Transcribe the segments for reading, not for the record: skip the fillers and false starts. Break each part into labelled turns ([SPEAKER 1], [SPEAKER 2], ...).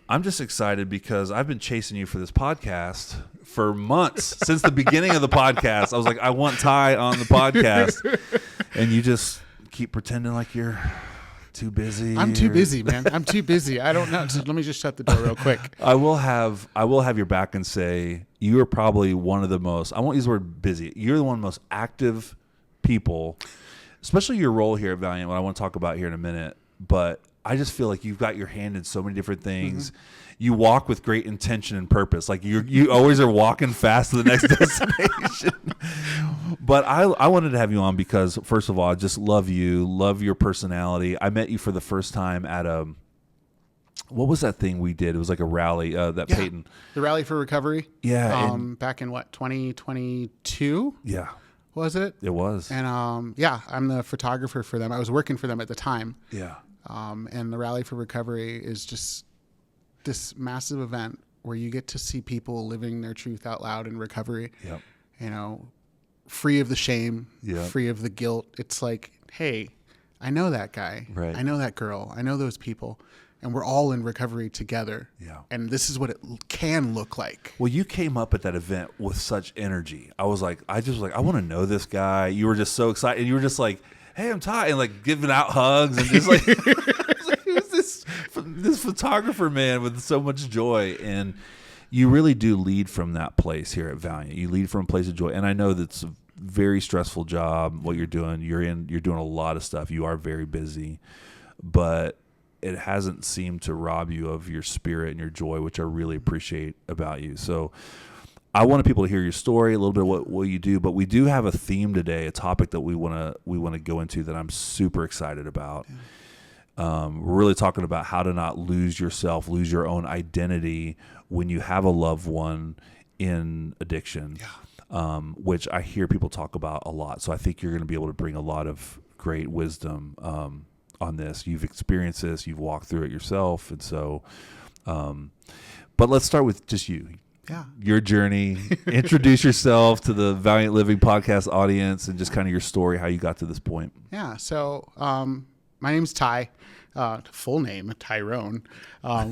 [SPEAKER 1] I'm just excited because I've been chasing you for this podcast for months. Since the beginning of the podcast, I was like, I want Ty on the podcast. And you just keep pretending like you're too busy.
[SPEAKER 2] I'm too busy, man. I'm too busy. I don't know. So let me just shut the door real quick.
[SPEAKER 1] I will have your back and say you are probably one of the most, I won't use the word busy. You're the one of the most active people, especially your role here at Valiant, what I want to talk about here in a minute. But I just feel like you've got your hand in so many different things. Mm-hmm. You walk with great intention and purpose. Like you always are walking fast to the next destination. But I wanted to have you on because, first of all, I just love you, love your personality. I met you for the first time at what was that thing we did? It was like a rally, Peyton.
[SPEAKER 2] The Rally for Recovery.
[SPEAKER 1] Yeah.
[SPEAKER 2] Back in 2022?
[SPEAKER 1] Yeah.
[SPEAKER 2] Was it?
[SPEAKER 1] It was.
[SPEAKER 2] And I'm the photographer for them. I was working for them at the time.
[SPEAKER 1] Yeah.
[SPEAKER 2] And the Rally for Recovery is just this massive event where you get to see people living their truth out loud in recovery.
[SPEAKER 1] Yep.
[SPEAKER 2] You know, free of the shame,
[SPEAKER 1] yep.
[SPEAKER 2] free of the guilt. It's like, hey, I know that guy.
[SPEAKER 1] Right.
[SPEAKER 2] I know that girl. I know those people. And we're all in recovery together.
[SPEAKER 1] Yeah.
[SPEAKER 2] And this is what it can look like.
[SPEAKER 1] Well, you came up at that event with such energy. I want to know this guy. You were just so excited. You were just like, hey, I'm Ty, and like giving out hugs and just like, who's this photographer man with so much joy? And you really do lead from that place here at Valiant. You lead from a place of joy. And I know that's a very stressful job, what you're doing. You're doing a lot of stuff. You are very busy, but it hasn't seemed to rob you of your spirit and your joy, which I really appreciate about you. So I wanted people to hear your story, a little bit of what you do, but we do have a theme today, a topic that we want to go into that I'm super excited about. Yeah. We're really talking about how to not lose yourself, lose your own identity when you have a loved one in addiction, which I hear people talk about a lot. So I think you're going to be able to bring a lot of great wisdom on this. You've experienced this, you've walked through it yourself. And so, but let's start with just you.
[SPEAKER 2] Yeah.
[SPEAKER 1] Your journey. Introduce yourself to the Valiant Living podcast audience and just kind of your story, how you got to this point.
[SPEAKER 2] Yeah. So, my name's Ty, full name Tyrone,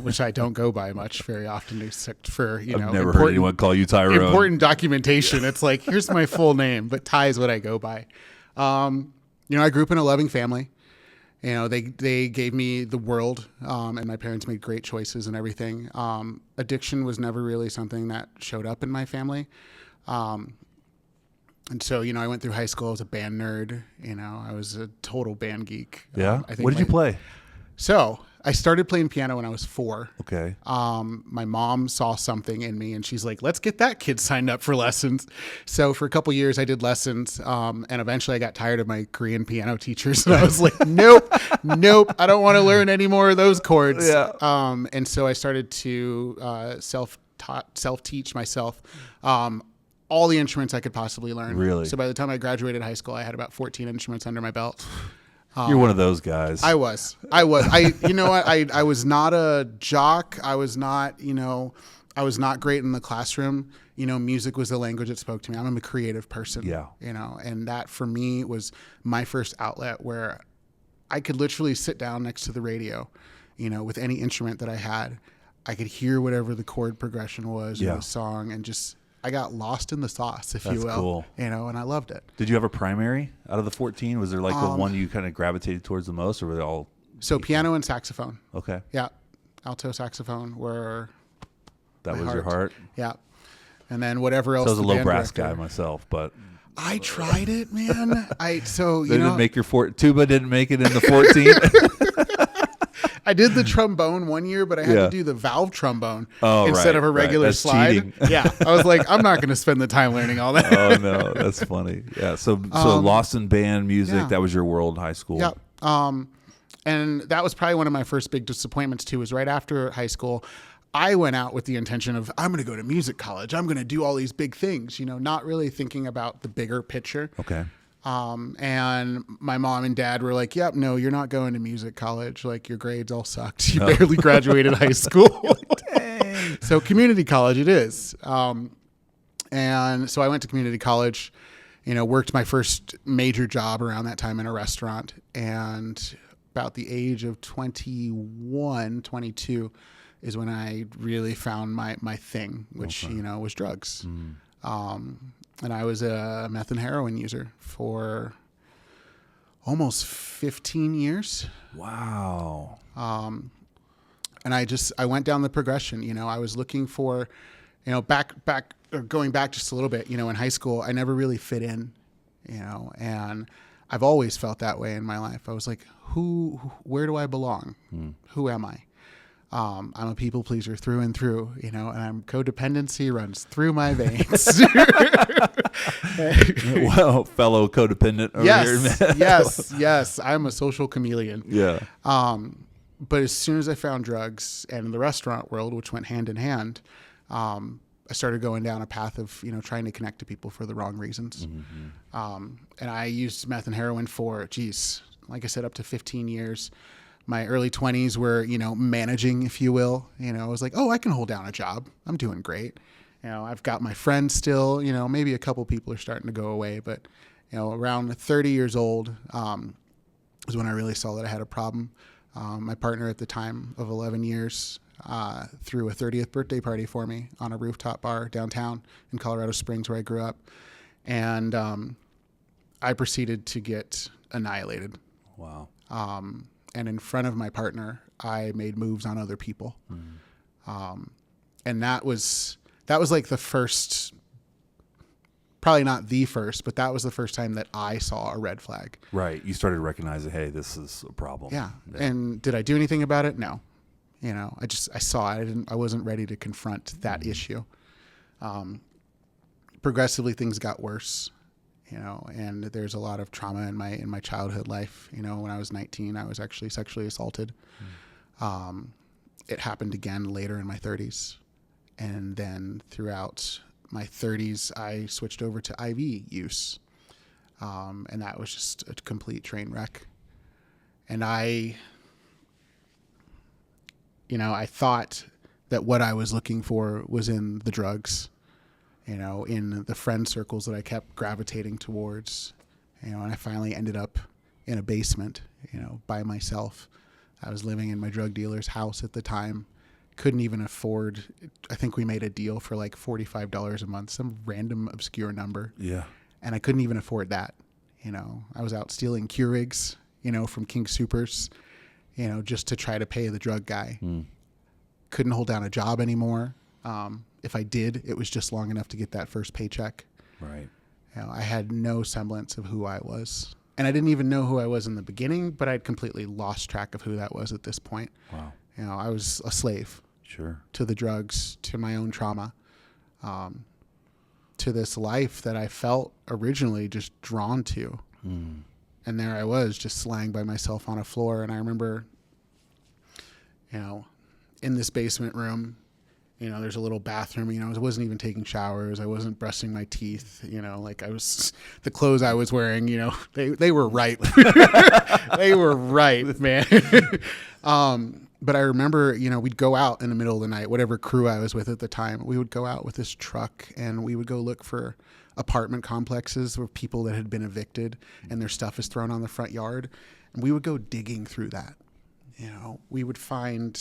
[SPEAKER 2] which I don't go by much very often, except for,
[SPEAKER 1] I've never heard anyone call you Tyrone.
[SPEAKER 2] Important documentation. It's like, here's my full name, but Ty is what I go by. I grew up in a loving family. They gave me the world, and my parents made great choices and everything. Addiction was never really something that showed up in my family. And so, I went through high school as a band nerd. I was a total band geek.
[SPEAKER 1] Yeah. What did you play?
[SPEAKER 2] So I started playing piano when I was 4.
[SPEAKER 1] Okay.
[SPEAKER 2] My mom saw something in me and she's like, let's get that kid signed up for lessons. So for a couple years I did lessons. And eventually I got tired of my Korean piano teachers and I was like, nope, I don't want to learn any more of those chords.
[SPEAKER 1] Yeah.
[SPEAKER 2] And so I started to self-teach myself all the instruments I could possibly learn.
[SPEAKER 1] Really?
[SPEAKER 2] So by the time I graduated high school, I had about 14 instruments under my belt.
[SPEAKER 1] You're one of those guys.
[SPEAKER 2] I was. You know what? I was not a jock. I was not great in the classroom. Music was the language that spoke to me. I'm a creative person.
[SPEAKER 1] Yeah.
[SPEAKER 2] And that for me was my first outlet where I could literally sit down next to the radio, with any instrument that I had. I could hear whatever the chord progression was in the song and just, I got lost in the sauce, if you will.
[SPEAKER 1] That's cool.
[SPEAKER 2] And I loved it.
[SPEAKER 1] Did you have a primary out of the 14? Was there like the one you kind of gravitated towards the most, or were they all?
[SPEAKER 2] So piano and saxophone.
[SPEAKER 1] Okay.
[SPEAKER 2] Yeah. Alto saxophone were.
[SPEAKER 1] That was your heart?
[SPEAKER 2] Yeah. And then whatever else.
[SPEAKER 1] So I was a low brass guy myself, but.
[SPEAKER 2] I tried it, man.
[SPEAKER 1] Didn't make your tuba didn't make it in the 14.
[SPEAKER 2] I did the trombone one year, but I had to do the valve trombone instead of a regular
[SPEAKER 1] That's
[SPEAKER 2] slide.
[SPEAKER 1] Cheating.
[SPEAKER 2] Yeah. I was like, I'm not going to spend the time learning all that.
[SPEAKER 1] Oh no, that's funny. Yeah. So lost in band music, that was your world in high school.
[SPEAKER 2] Yeah. And that was probably one of my first big disappointments too, was right after high school. I went out with the intention of, I'm going to go to music college. I'm going to do all these big things, not really thinking about the bigger picture.
[SPEAKER 1] Okay.
[SPEAKER 2] And my mom and dad were like, yep, no, you're not going to music college. Like, your grades all sucked. You barely graduated high school.
[SPEAKER 1] Dang.
[SPEAKER 2] So community college it is. And so I went to community college, worked my first major job around that time in a restaurant. And about the age of 21, 22 is when I really found my thing, which, was drugs. And I was a meth and heroin user for almost 15 years.
[SPEAKER 1] Wow.
[SPEAKER 2] And I went down the progression. I was looking for, going back just a little bit, in high school, I never really fit in, and I've always felt that way in my life. I was like, where do I belong? Who am I? I'm a people pleaser through and through, and codependency runs through my veins.
[SPEAKER 1] Well, fellow codependent over here.
[SPEAKER 2] Yes. I'm a social chameleon.
[SPEAKER 1] Yeah.
[SPEAKER 2] But as soon as I found drugs and the restaurant world, which went hand in hand, I started going down a path of, trying to connect to people for the wrong reasons. And I used meth and heroin for, like I said, up to 15 years. My early 20s were, managing, if you will. I was like, oh, I can hold down a job. I'm doing great. I've got my friends still, maybe a couple people are starting to go away. But, around 30 years old was when I really saw that I had a problem. My partner at the time of 11 years threw a 30th birthday party for me on a rooftop bar downtown in Colorado Springs, where I grew up. And I proceeded to get annihilated.
[SPEAKER 1] Wow.
[SPEAKER 2] And in front of my partner, I made moves on other people. And that was like the first, probably not the first, but that was the first time that I saw a red flag.
[SPEAKER 1] Right. You started recognizing, hey, this is a problem.
[SPEAKER 2] Yeah. And did I do anything about it? No. I saw it. I wasn't ready to confront that issue. Progressively things got worse, and there's a lot of trauma in my childhood life. When I was 19, I was actually sexually assaulted. It happened again later in my 30s. And then throughout my 30s, I switched over to IV use. And that was just a complete train wreck. And I thought that what I was looking for was in the drugs, in the friend circles that I kept gravitating towards, and I finally ended up in a basement, by myself. I was living in my drug dealer's house at the time. Couldn't even afford, I think we made a deal for like $45 a month, some random obscure number.
[SPEAKER 1] Yeah.
[SPEAKER 2] And I couldn't even afford that. I was out stealing Keurigs, from King Soopers, just to try to pay the drug guy. Couldn't hold down a job anymore. If I did, it was just long enough to get that first paycheck.
[SPEAKER 1] Right.
[SPEAKER 2] I had no semblance of who I was. And I didn't even know who I was in the beginning, but I'd completely lost track of who that was at this point.
[SPEAKER 1] Wow.
[SPEAKER 2] I was a slave.
[SPEAKER 1] Sure.
[SPEAKER 2] To the drugs, to my own trauma, to this life that I felt originally just drawn to. And there I was, just lying by myself on a floor. And I remember, in this basement room, there's a little bathroom, I wasn't even taking showers. I wasn't brushing my teeth, the clothes I was wearing, they were right. They were right, man. But I remember, we'd go out in the middle of the night, whatever crew I was with at the time, we would go out with this truck and we would go look for apartment complexes where people that had been evicted and their stuff is thrown on the front yard. And we would go digging through that. We would find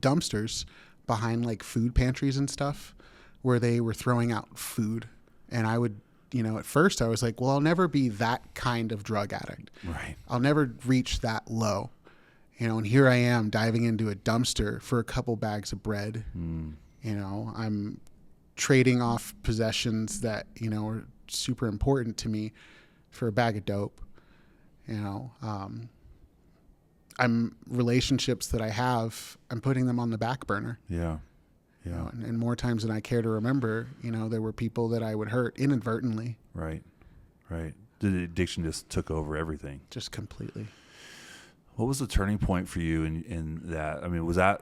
[SPEAKER 2] dumpsters behind like food pantries and stuff where they were throwing out food. And I would, at first I was like, well, I'll never be that kind of drug addict.
[SPEAKER 1] Right.
[SPEAKER 2] I'll never reach that low. And here I am diving into a dumpster for a couple bags of bread. I'm trading off possessions that, are super important to me for a bag of dope. I'm relationships that I have, I'm putting them on the back burner.
[SPEAKER 1] Yeah. Yeah.
[SPEAKER 2] And more times than I care to remember, there were people that I would hurt inadvertently.
[SPEAKER 1] Right. Right. The addiction just took over everything.
[SPEAKER 2] Just completely.
[SPEAKER 1] What was the turning point for you in that? I mean, was that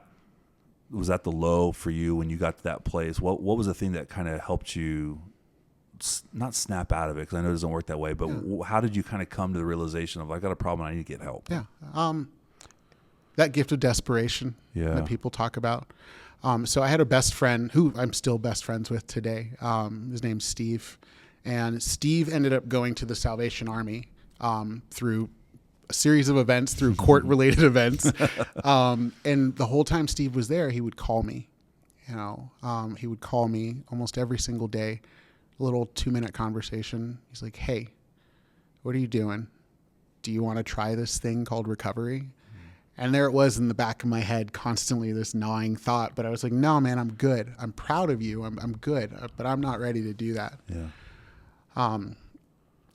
[SPEAKER 1] the low for you when you got to that place? What was the thing that kind of helped you not snap out of it? Because I know it doesn't work that way, but how did you kind of come to the realization of, I got a problem, I need to get help?
[SPEAKER 2] Yeah. That gift of desperation that people talk about. So I had a best friend who I'm still best friends with today. His name's Steve. And Steve ended up going to the Salvation Army through a series of events through court-related events. And the whole time Steve was there, he would call me. He would call me almost every single day, a little 2-minute conversation. He's like, hey, what are you doing? Do you want to try this thing called recovery? And there it was in the back of my head, constantly this gnawing thought. But I was like, no, man, I'm good. I'm proud of you. I'm good, but I'm not ready to do that.
[SPEAKER 1] Yeah.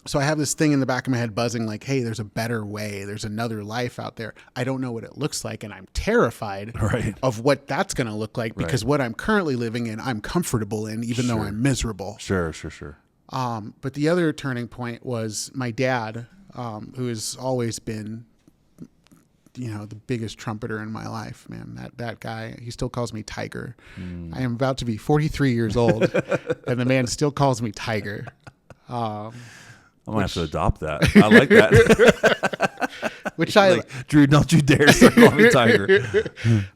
[SPEAKER 2] So I have this thing in the back of my head buzzing like, hey, there's a better way. There's another life out there. I don't know what it looks like. And I'm terrified of what that's going to look like because what I'm currently living in, I'm comfortable in, even though I'm miserable.
[SPEAKER 1] Sure.
[SPEAKER 2] But the other turning point was my dad, who has always been, the biggest trumpeter in my life, man. That guy, he still calls me Tiger. I am about to be 43 years old, and the man still calls me Tiger.
[SPEAKER 1] I'm gonna have to adopt that. I like that.
[SPEAKER 2] Which I
[SPEAKER 1] like, Drew, don't you dare start calling me Tiger.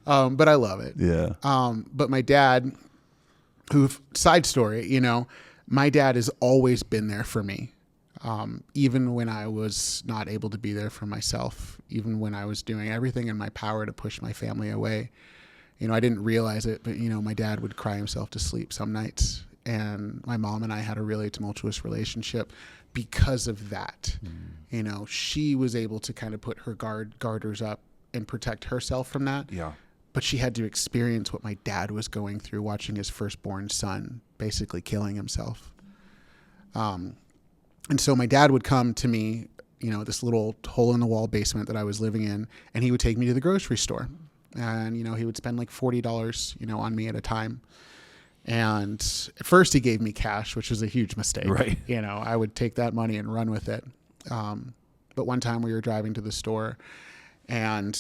[SPEAKER 2] But I love it.
[SPEAKER 1] Yeah.
[SPEAKER 2] But my dad, side story, my dad has always been there for me. Even when I was not able to be there for myself, even when I was doing everything in my power to push my family away. I didn't realize it, but my dad would cry himself to sleep some nights, and my mom and I had a really tumultuous relationship because of that. She was able to kind of put her garters up and protect herself from that.
[SPEAKER 1] Yeah.
[SPEAKER 2] But she had to experience what my dad was going through, watching his firstborn son basically killing himself. And so my dad would come to me, this little hole in the wall basement that I was living in, and he would take me to the grocery store. And, he would spend like $40, on me at a time. And at first he gave me cash, which was a huge mistake.
[SPEAKER 1] Right.
[SPEAKER 2] I would take that money and run with it. But one time we were driving to the store and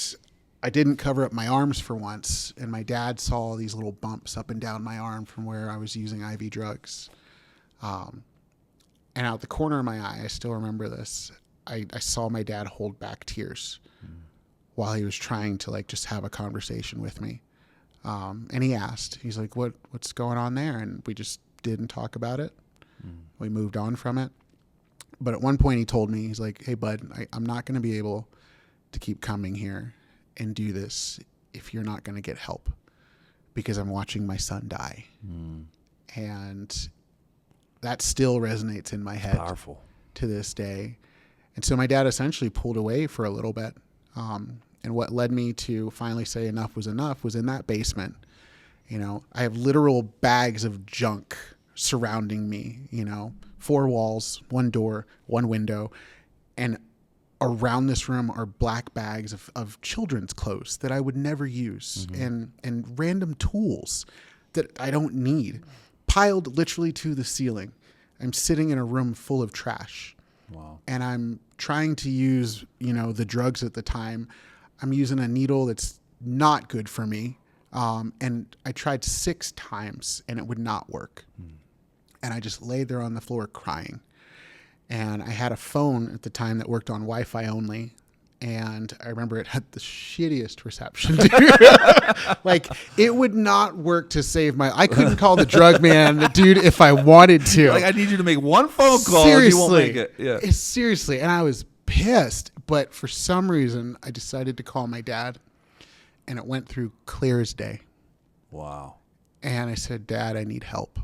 [SPEAKER 2] I didn't cover up my arms for once. And my dad saw these little bumps up and down my arm from where I was using IV drugs. And out the corner of my eye, I still remember this. I saw my dad hold back tears while he was trying to just have a conversation with me. And he asked, he's like, what's going on there? And we just didn't talk about it. We moved on from it. But at one point he told me, he's like, hey bud, I'm not going to be able to keep coming here and do this if you're not going to get help because I'm watching my son die. And that still resonates in my head to this day. And so my dad essentially pulled away for a little bit. And what led me to finally say enough was in that basement. I have literal bags of junk surrounding me, 4 walls, 1 door, 1 window. And around this room are black bags of children's clothes that I would never use and random tools that I don't need piled literally to the ceiling. I'm sitting in a room full of trash.
[SPEAKER 1] Wow.
[SPEAKER 2] And I'm trying to use, the drugs at the time. I'm using a needle that's not good for me. And I tried 6 times and it would not work. And I just laid there on the floor crying. And I had a phone at the time that worked on Wi-Fi only. And I remember it had the shittiest reception. It would not work to save I couldn't call the drug man, dude, if I wanted to.
[SPEAKER 1] I need you to make 1 phone call.
[SPEAKER 2] Seriously.
[SPEAKER 1] If you won't make it. Yeah.
[SPEAKER 2] Seriously. And I was pissed. But for some reason, I decided to call my dad. And it went through clear as day.
[SPEAKER 1] Wow.
[SPEAKER 2] And I said, Dad, I need help.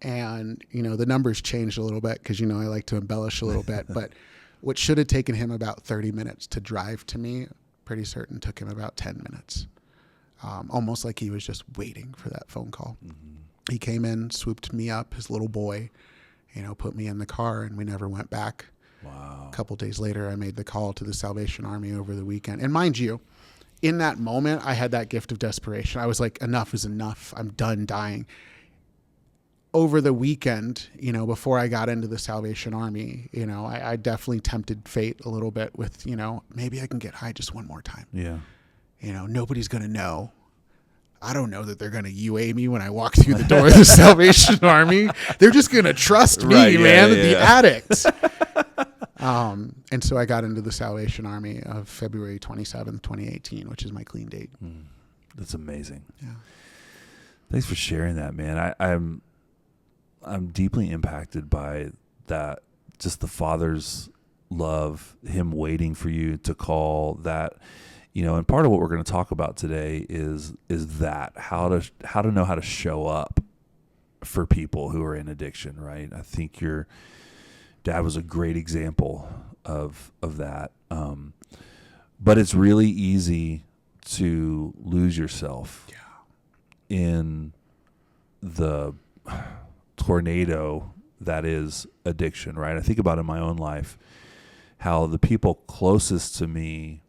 [SPEAKER 2] And, the numbers changed a little bit because, I like to embellish a little bit. But what should have taken him about 30 minutes to drive to me, pretty certain took him about 10 minutes. Almost like he was just waiting for that phone call. He came in, swooped me up, his little boy, put me in the car, and we never went back.
[SPEAKER 1] Wow.
[SPEAKER 2] A couple days later, I made the call to the Salvation Army over the weekend. And mind you, in that moment, I had that gift of desperation. I was like, enough is enough. I'm done dying. Over the weekend, before I got into the Salvation Army, I definitely tempted fate a little bit with, maybe I can get high just one more time.
[SPEAKER 1] Yeah.
[SPEAKER 2] Nobody's going to know. I don't know that they're going to UA me when I walk through the door of the Salvation Army. They're just going to trust me, man, the addict. And so I got into the Salvation Army of February 27th, 2018, which is my clean date.
[SPEAKER 1] That's amazing.
[SPEAKER 2] Yeah.
[SPEAKER 1] Thanks for sharing that, man. I'm deeply impacted by that, just the father's love, him waiting for you to call that, and part of what we're going to talk about today is that how to know how to show up for people who are in addiction, right? I think your dad was a great example of that. But it's really easy to lose yourself in the tornado that is addiction, right? I think about in my own life how the people closest to me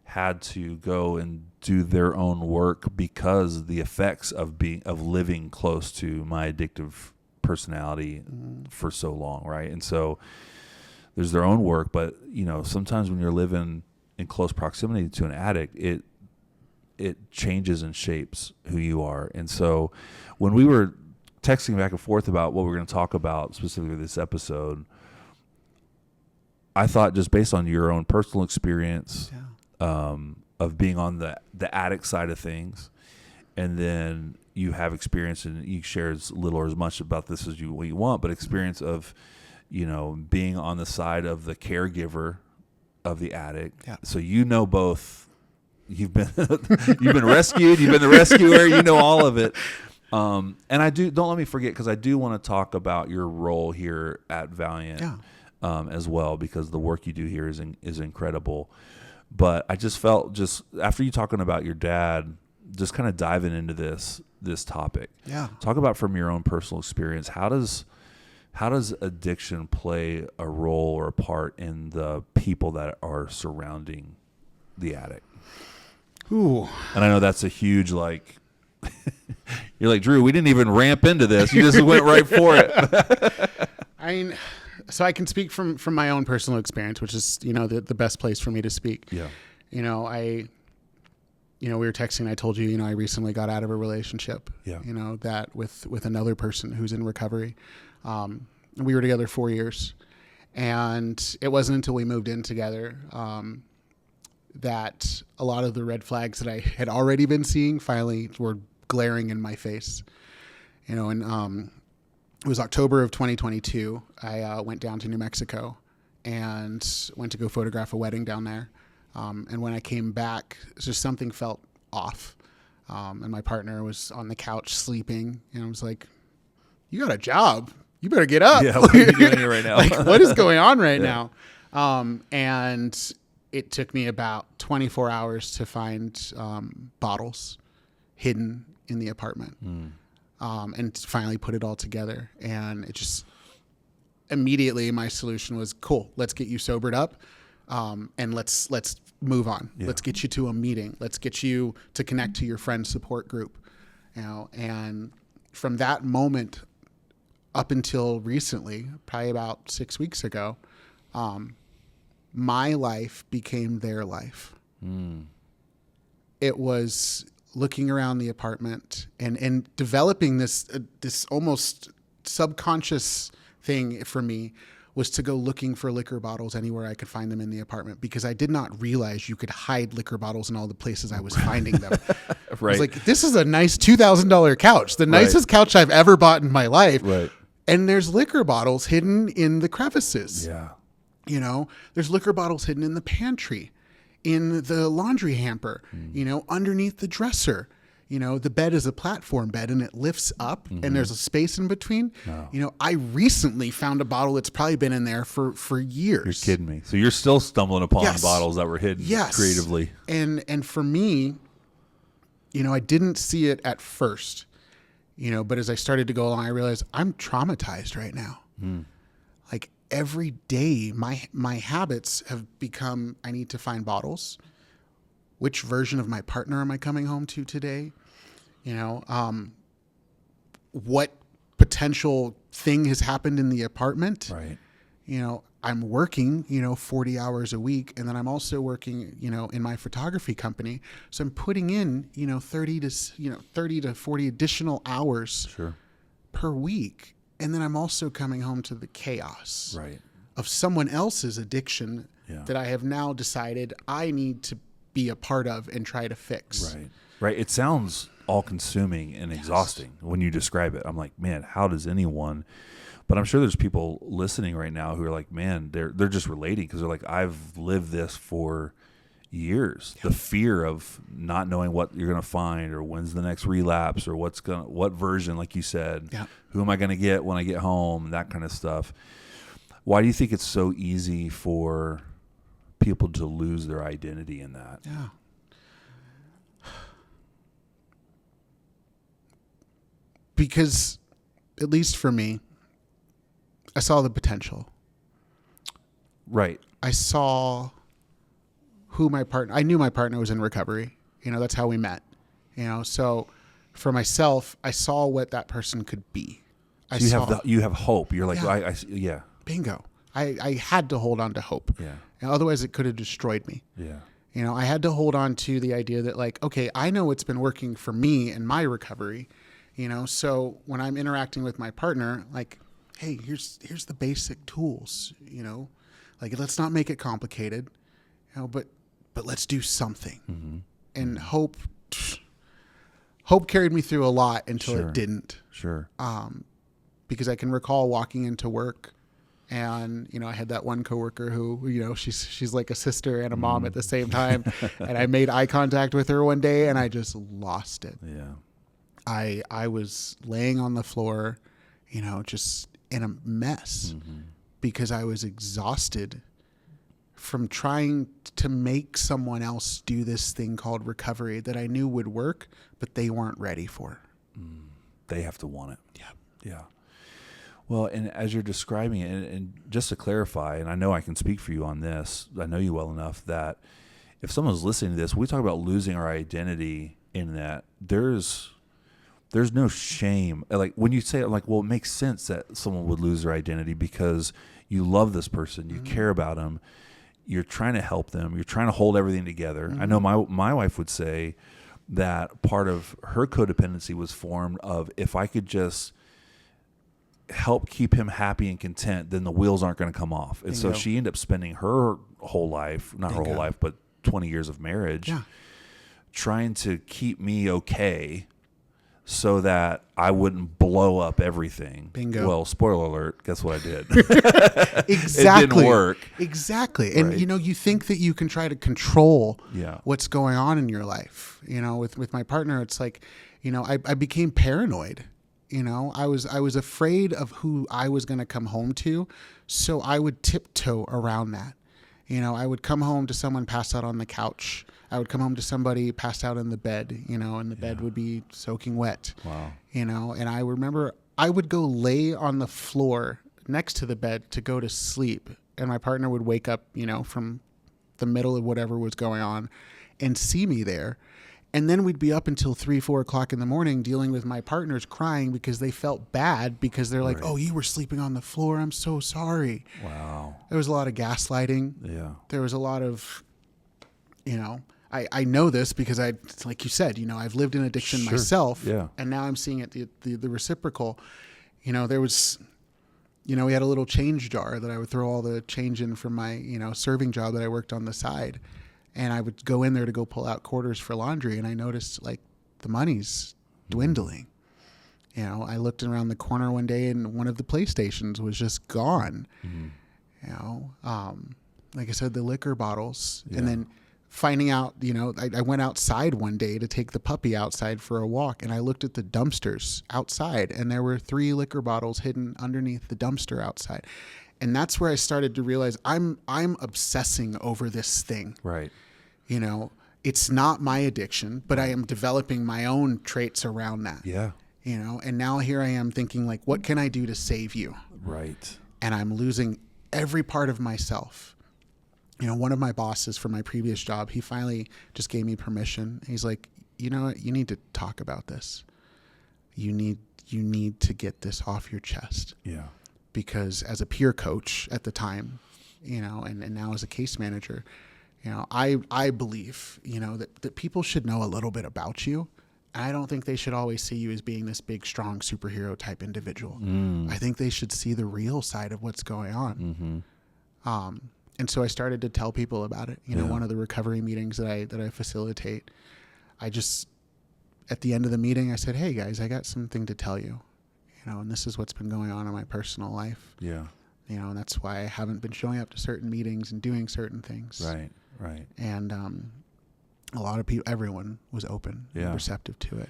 [SPEAKER 1] had to go and do their own work because the effects of living close to my addictive personality for so long, right? And so there's their own work, but sometimes when you're living in close proximity to an addict, it changes and shapes who you are. And so when we were texting back and forth about what we're going to talk about specifically this episode, I thought, just based on your own personal experience of being on the addict side of things, and then you have experience, and you share as little or as much about this as what you want, but experience of being on the side of the caregiver of the addict. Yeah. So both. You've been rescued. You've been the rescuer. All of it. And don't let me forget, because I do want to talk about your role here at Valiant as well, because the work you do here is incredible. But I just felt, after you talking about your dad, just kind of diving into this topic. Yeah. Talk about, from your own personal experience, how does addiction play a role or a part in the people that are surrounding the addict?
[SPEAKER 2] Ooh.
[SPEAKER 1] And I know that's a huge, you're like, Drew, we didn't even ramp into this. You just went right for it.
[SPEAKER 2] So I can speak from my own personal experience, which is, the best place for me to speak.
[SPEAKER 1] Yeah.
[SPEAKER 2] We were texting. I told you, I recently got out of a relationship, that with another person who's in recovery. We were together 4 years, and it wasn't until we moved in together, that a lot of the red flags that I had already been seeing finally were glaring in my face. It was October of 2022. I went down to New Mexico and went to go photograph a wedding down there. And when I came back, just something felt off. And my partner was on the couch sleeping, and I was like, "You got a job. You better get up."
[SPEAKER 1] Yeah, what are you doing here right now?
[SPEAKER 2] What is going on right now? And it took me about 24 hours to find bottles hidden in the apartment, and finally put it all together. And it just immediately, my solution was, cool, let's get you sobered up, and let's move on. Yeah. Let's get you to a meeting. Let's get you to connect to your friend support group. And from that moment up until recently, probably about 6 weeks ago, my life became their life. It was looking around the apartment and developing this almost subconscious thing for me was to go looking for liquor bottles anywhere I could find them in the apartment, because I did not realize you could hide liquor bottles in all the places I was finding them. Right. I was like, this is a nice $2,000 couch, the nicest couch I've ever bought in my life.
[SPEAKER 1] Right.
[SPEAKER 2] And there's liquor bottles hidden in the crevices.
[SPEAKER 1] Yeah.
[SPEAKER 2] There's liquor bottles hidden in the pantry, in the laundry hamper, underneath the dresser. The bed is a platform bed, and it lifts up, and there's a space in between. Oh. I recently found a bottle that's probably been in there for years.
[SPEAKER 1] You're kidding me. So you're still stumbling upon bottles that were hidden creatively. And for me, I didn't see it at first, but as I started to go along, I realized I'm traumatized right now. Like, every day, my habits have become, I need to find bottles. Which version of my partner am I coming home to today? What potential thing has happened in the apartment? Right.
[SPEAKER 2] I'm working, 40 hours a week, and then I'm also working, in my photography company. So I'm putting in, 30 to 40 additional hours per week. And then I'm also coming home to the chaos of someone else's addiction that I have now decided I need to be a part of and try to fix.
[SPEAKER 1] Right. It sounds all consuming and exhausting when you describe it. I'm like, man, how does anyone But I'm sure there's people listening right now who are like, man, they're just relating because they're like, I've lived this for years. The fear of not knowing what you're going to find or when's the next relapse or what version, like you said, who am I going to get when I get home, that kind of stuff. Why do you think it's so easy for people to lose their identity in that?
[SPEAKER 2] Yeah. Because, at least for me, I saw the potential.
[SPEAKER 1] Right.
[SPEAKER 2] I saw who my partner, I knew my partner was in recovery. That's how we met. So for myself, I saw what that person could be.
[SPEAKER 1] So you have hope. You're like,
[SPEAKER 2] yeah. Bingo. I had to hold on to hope.
[SPEAKER 1] Yeah.
[SPEAKER 2] Otherwise it could have destroyed me.
[SPEAKER 1] Yeah.
[SPEAKER 2] I had to hold on to the idea that like, okay, I know it's been working for me in my recovery. So when I'm interacting with my partner, like, hey, here's the basic tools, like, let's not make it complicated, but let's do something. Mm-hmm. And hope carried me through a lot until it didn't.
[SPEAKER 1] Sure.
[SPEAKER 2] Because I can recall walking into work and, I had that one coworker who, she's like a sister and a mom at the same time. And I made eye contact with her one day and I just lost it.
[SPEAKER 1] Yeah.
[SPEAKER 2] I was laying on the floor, just in a mess because I was exhausted from trying to make someone else do this thing called recovery that I knew would work, but they weren't ready for.
[SPEAKER 1] They have to want it.
[SPEAKER 2] Yeah.
[SPEAKER 1] Yeah. Well, and as you're describing it, and just to clarify, and I know I can speak for you on this, I know you well enough that if someone's listening to this, we talk about losing our identity in that there's no shame. Like when you say it, like, well, it makes sense that someone would lose their identity because you love this person, you care about them, you're trying to help them, you're trying to hold everything together. I know my wife would say that part of her codependency was formed of if I could just help keep him happy and content, then the wheels aren't going to come off. And so she ended up spending her whole life, not her whole life, but 20 years of marriage, trying to keep me okay so that I wouldn't blow up everything.
[SPEAKER 2] Bingo.
[SPEAKER 1] Well, spoiler alert, guess what I did?
[SPEAKER 2] Exactly.
[SPEAKER 1] It didn't work.
[SPEAKER 2] Exactly. And, you think that you can try to control
[SPEAKER 1] Yeah.
[SPEAKER 2] what's going on in your life. With my partner, it's like, I became paranoid. I was afraid of who I was going to come home to. So I would tiptoe around that. I would come home to someone passed out on the couch. I would come home to somebody passed out in the bed, and the bed would be soaking wet.
[SPEAKER 1] Wow.
[SPEAKER 2] And I remember I would go lay on the floor next to the bed to go to sleep. And my partner would wake up, from the middle of whatever was going on and see me there. And then we'd be up until 3-4 o'clock in the morning dealing with my partners crying because they felt bad because they're like, oh, you were sleeping on the floor. I'm so sorry.
[SPEAKER 1] Wow.
[SPEAKER 2] There was a lot of gaslighting.
[SPEAKER 1] Yeah.
[SPEAKER 2] There was a lot of, I know this because like you said, I've lived in addiction myself.
[SPEAKER 1] Yeah. And
[SPEAKER 2] now I'm seeing it, the reciprocal. There was, we had a little change jar that I would throw all the change in from my, serving job that I worked on the side. And I would go in there to go pull out quarters for laundry. And I noticed like the money's dwindling. I looked around the corner one day and one of the PlayStations was just gone. Like I said, the liquor bottles. And then finding out, I went outside one day to take the puppy outside for a walk. And I looked at the dumpsters outside and there were 3 liquor bottles hidden underneath the dumpster outside. And that's where I started to realize I'm obsessing over this thing.
[SPEAKER 1] Right.
[SPEAKER 2] It's not my addiction, but I am developing my own traits around that.
[SPEAKER 1] Yeah.
[SPEAKER 2] And now here I am thinking like, what can I do to save you?
[SPEAKER 1] Right.
[SPEAKER 2] And I'm losing every part of myself. One of my bosses from my previous job, he finally just gave me permission. He's like, you know what? You need to talk about this. You need to get this off your chest.
[SPEAKER 1] Yeah. Because
[SPEAKER 2] as a peer coach at the time, and now as a case manager, I believe, that people should know a little bit about you. I don't think they should always see you as being this big, strong superhero type individual. I think they should see the real side of what's going on. And so I started to tell people about it. One of the recovery meetings that I facilitate, I just, at the end of the meeting, I said, hey guys, I got something to tell you. and this is what's been going on in my personal life.
[SPEAKER 1] Yeah.
[SPEAKER 2] And that's why I haven't been showing up to certain meetings and doing certain things.
[SPEAKER 1] Right.
[SPEAKER 2] And a lot of people, everyone was open and receptive to it.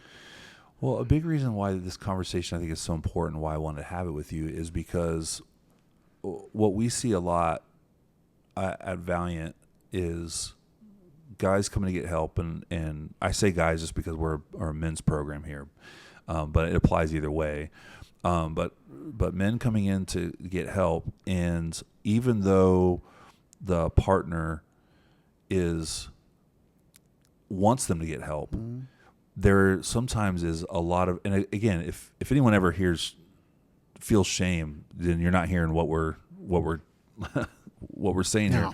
[SPEAKER 1] Well, a big reason why this conversation I think is so important, why I wanted to have it with you, is because what we see a lot at Valiant is guys coming to get help, and I say guys just because we're a men's program here, but it applies either way. But men coming in to get help, and even though the partner wants them to get help, mm-hmm. there sometimes is a lot of, and again, if anyone ever feels shame, then you're not hearing what we're saying here.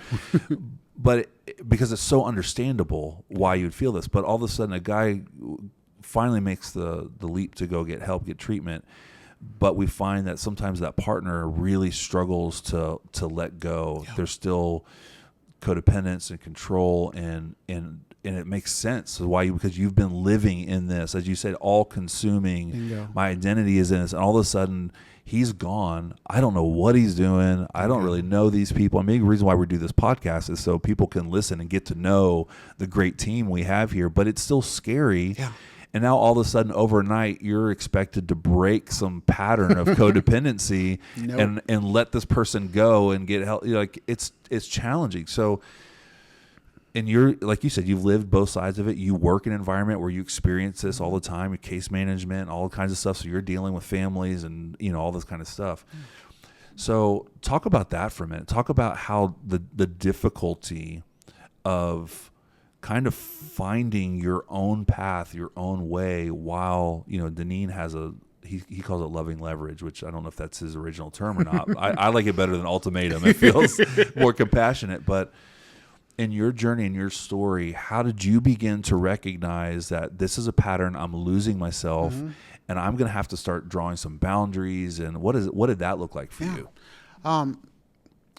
[SPEAKER 1] But because it's so understandable why you'd feel this, but all of a sudden a guy finally makes the leap to go get help, get treatment, but we find that sometimes that partner really struggles to let go. Yeah. There's still codependence and control, and it makes sense because you've been living in this, as you said, all consuming. Bingo. My identity is in this, and all of a sudden he's gone. I don't know what he's doing. I don't really know these people. And maybe the reason why we do this podcast is so people can listen and get to know the great team we have here, but it's still scary. Yeah. And now all of a sudden overnight you're expected to break some pattern of codependency and let this person go and get help. Like it's challenging. So, and you're, like you said, you've lived both sides of it. You work in an environment where you experience this all the time, your case management, all kinds of stuff. So you're dealing with families and, all this kind of stuff. So talk about that for a minute. Talk about how the difficulty of kind of finding your own path, your own way, while, Deneen has he calls it loving leverage, which I don't know if that's his original term or not. I like it better than ultimatum. It feels more compassionate. But in your journey, in your story, how did you begin to recognize that this is a pattern, I'm losing myself, mm-hmm. and I'm going to have to start drawing some boundaries? And what did that look like for you?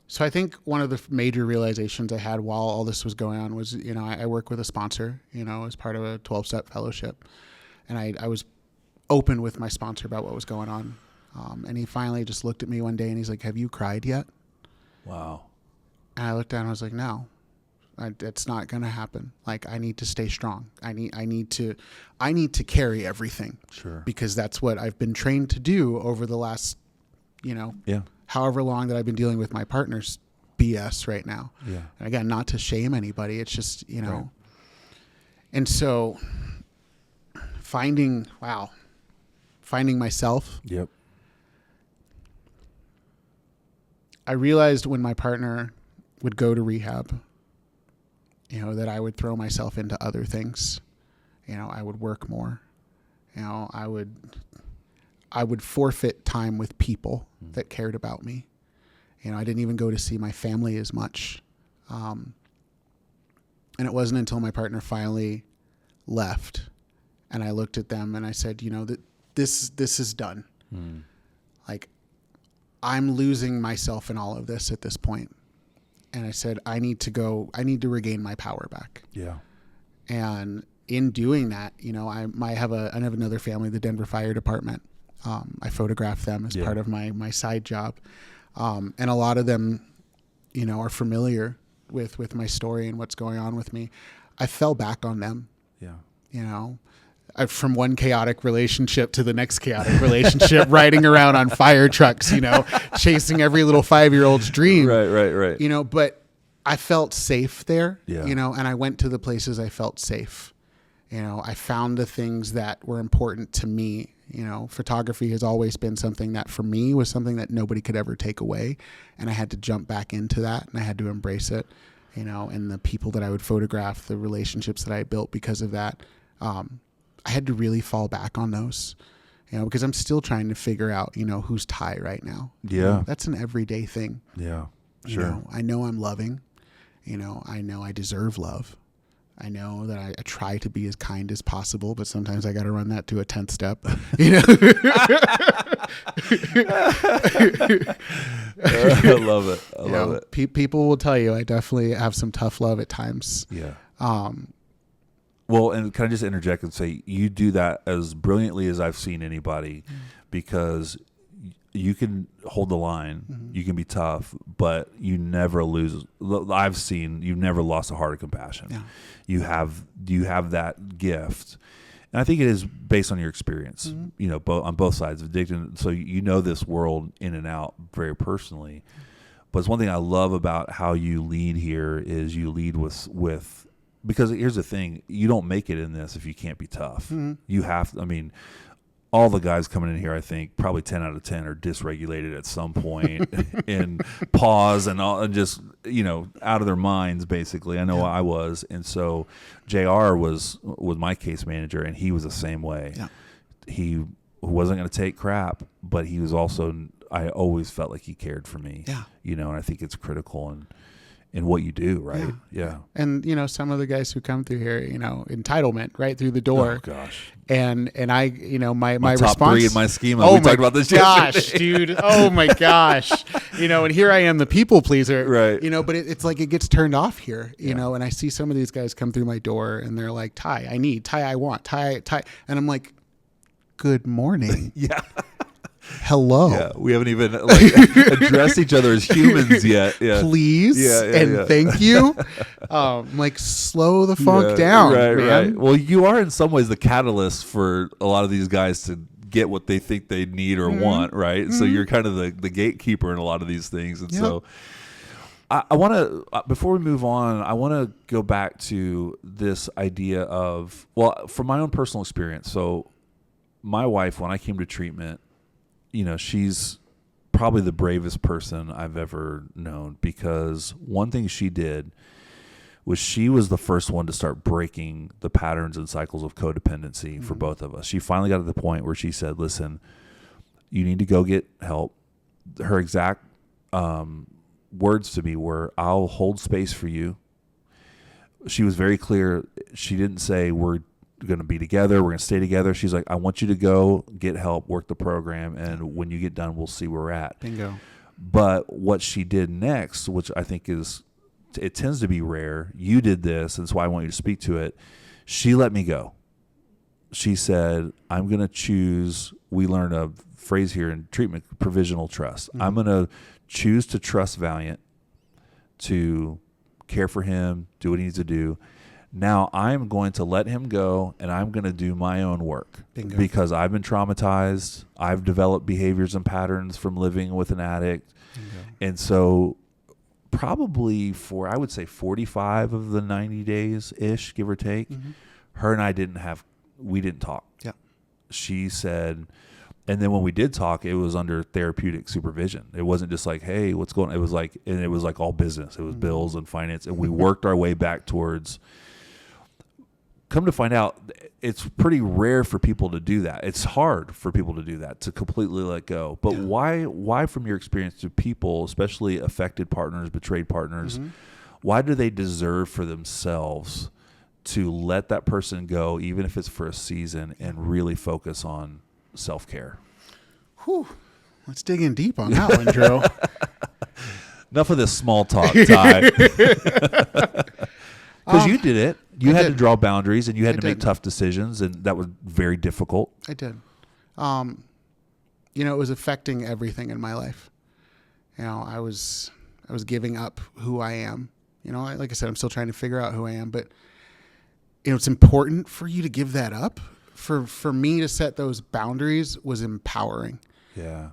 [SPEAKER 2] So I think one of the major realizations I had while all this was going on was, I work with a sponsor, as part of a 12-step fellowship. And I was open with my sponsor about what was going on. And he finally just looked at me one day and he's like, "Have you cried yet?"
[SPEAKER 1] Wow.
[SPEAKER 2] And I looked down and I was like, "No, it's not going to happen. Like, I need to stay strong. I need to carry everything."
[SPEAKER 1] Sure.
[SPEAKER 2] Because that's what I've been trained to do over the last, however long that I've been dealing with my partner's BS right now.
[SPEAKER 1] Yeah.
[SPEAKER 2] And again, not to shame anybody. It's just,
[SPEAKER 1] Right.
[SPEAKER 2] And so finding myself.
[SPEAKER 1] Yep.
[SPEAKER 2] I realized when my partner would go to rehab, that I would throw myself into other things. I would work more. I would forfeit time with people that cared about me. I didn't even go to see my family as much. And it wasn't until my partner finally left and I looked at them and I said, that this is done. Like, I'm losing myself in all of this at this point. And I said, I need to regain my power back.
[SPEAKER 1] Yeah. And
[SPEAKER 2] in doing that, I have another family, the Denver Fire Department. I photograph them as part of my side job. And a lot of them, are familiar with my story and what's going on with me. I fell back on them.
[SPEAKER 1] Yeah.
[SPEAKER 2] From one chaotic relationship to the next chaotic relationship, riding around on fire trucks, chasing every little 5-year-old's dream.
[SPEAKER 1] Right.
[SPEAKER 2] But I felt safe there,
[SPEAKER 1] Yeah.
[SPEAKER 2] And I went to the places I felt safe. I found the things that were important to me. Photography has always been something that for me was something that nobody could ever take away. And I had to jump back into that and I had to embrace it, and the people that I would photograph, the relationships that I built because of that. I had to really fall back on those, because I'm still trying to figure out, who's Ty right now.
[SPEAKER 1] Yeah.
[SPEAKER 2] That's an everyday thing.
[SPEAKER 1] Yeah, sure.
[SPEAKER 2] I know I'm loving, I know I deserve love. I know that I try to be as kind as possible, but sometimes I got to run that to a 10th step,
[SPEAKER 1] I love it. I love it.
[SPEAKER 2] People will tell you I definitely have some tough love at times.
[SPEAKER 1] Yeah. Well, and can I just interject and say you do that as brilliantly as I've seen anybody, because you can hold the line, you can be tough, but you never lose. I've seen you've never lost a heart of compassion.
[SPEAKER 2] Yeah.
[SPEAKER 1] You have that gift, and I think it is based on your experience. You know, on both sides of addiction. So you know this world in and out very personally. But it's one thing I love about how you lead here is you lead with because here's the thing, you don't make it in this if you can't be tough. You have. I mean, all the guys coming in here, I think probably 10 out of 10 are dysregulated at some point and pause and all, and just, you know, out of their minds, basically. I know I was. And so JR was my case manager, and he was the same way. Yeah. He wasn't going to take crap, but he was also, I always felt like he cared for me. Yeah. You know, and I think it's critical in what you do, right? Yeah.
[SPEAKER 2] And, you know, some of the guys who come through here, you know, entitlement right through the door.
[SPEAKER 1] Oh, gosh.
[SPEAKER 2] And I, you know, my
[SPEAKER 1] top
[SPEAKER 2] response.
[SPEAKER 1] 3 in my schema. We talked about this yesterday.
[SPEAKER 2] Dude. Oh, my gosh. You know, and here I am, the people pleaser.
[SPEAKER 1] Right.
[SPEAKER 2] You know, but it's like it gets turned off here, you know, and I see some of these guys come through my door and they're like, Ty, I need, Ty, I want, Ty. And I'm like, good morning.
[SPEAKER 1] Yeah.
[SPEAKER 2] Hello.
[SPEAKER 1] Yeah, we haven't even addressed each other as humans yet. Yeah.
[SPEAKER 2] Please and thank you. Like slow the funk down,
[SPEAKER 1] right,
[SPEAKER 2] man.
[SPEAKER 1] Right. Well, you are in some ways the catalyst for a lot of these guys to get what they think they need or want, right? So you're kind of the gatekeeper in a lot of these things, and so. I want to, before we move on, I want to go back to this idea of, well, from my own personal experience. So my wife, when I came to treatment, you know, she's probably the bravest person I've ever known, because one thing she did was she was the first one to start breaking the patterns and cycles of codependency for both of us. She finally got to the point where she said, listen, you need to go get help. Her exact words to me were, I'll hold space for you. She was very clear. She didn't say we're going to be together, we're going to stay together. She's like, I want you to go get help, work the program, and when you get done, we'll see where we're at.
[SPEAKER 2] Bingo.
[SPEAKER 1] But what she did next, which I think is, it tends to be rare, you did this, and that's why I want you to speak to it. She let me go. She said, I'm going to choose, we learn a phrase here in treatment, provisional trust. I'm going to choose to trust Valiant, to care for him, do what he needs to do. Now I'm going to let him go, and I'm going to do my own work. Bingo. Because I've been traumatized. I've developed behaviors and patterns from living with an addict. Bingo. And so probably for, I would say 45 of the 90 days-ish, give or take, her and I we didn't talk. Yeah. She said, and then when we did talk, it was under therapeutic supervision. It wasn't just like, hey, what's going on? It was like all business. It was bills and finance. And we worked our way back towards, come to find out, it's pretty rare for people to do that. It's hard for people to do that, to completely let go. But why from your experience, do people, especially affected partners, betrayed partners, why do they deserve for themselves to let that person go, even if it's for a season, and really focus on self-care?
[SPEAKER 2] Whew. Let's dig in deep on that one, Drew.
[SPEAKER 1] Enough of this small talk, Ty. Because you did it. You had to draw boundaries, and you had to make tough decisions, and that was very difficult.
[SPEAKER 2] I did. You know, it was affecting everything in my life. You know, I was giving up who I am. You know, like I said, I'm still trying to figure out who I am, but you know, it's important for you to give that up. For me to set those boundaries was empowering. Yeah.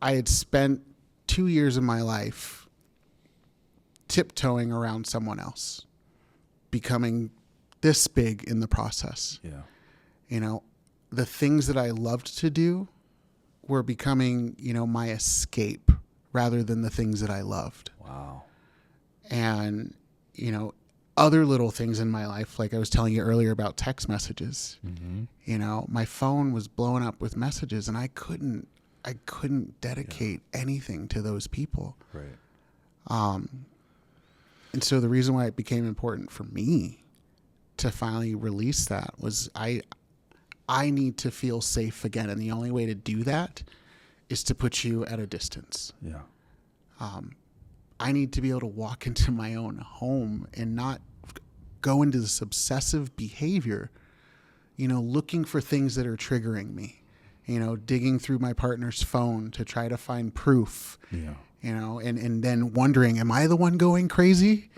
[SPEAKER 2] I had spent 2 years of my life tiptoeing around someone else, becoming this big in the process. Yeah. You know, the things that I loved to do were becoming, you know, my escape rather than the things that I loved. Wow. And, you know, other little things in my life, like I was telling you earlier about text messages, you know, my phone was blowing up with messages, and I couldn't dedicate anything to those people. Right. And so the reason why it became important for me to finally release that was I need to feel safe again. And the only way to do that is to put you at a distance. Yeah. I need to be able to walk into my own home and not go into this obsessive behavior, you know, looking for things that are triggering me. digging through my partner's phone to try to find proof,
[SPEAKER 1] Yeah.
[SPEAKER 2] And then wondering, am I the one going crazy?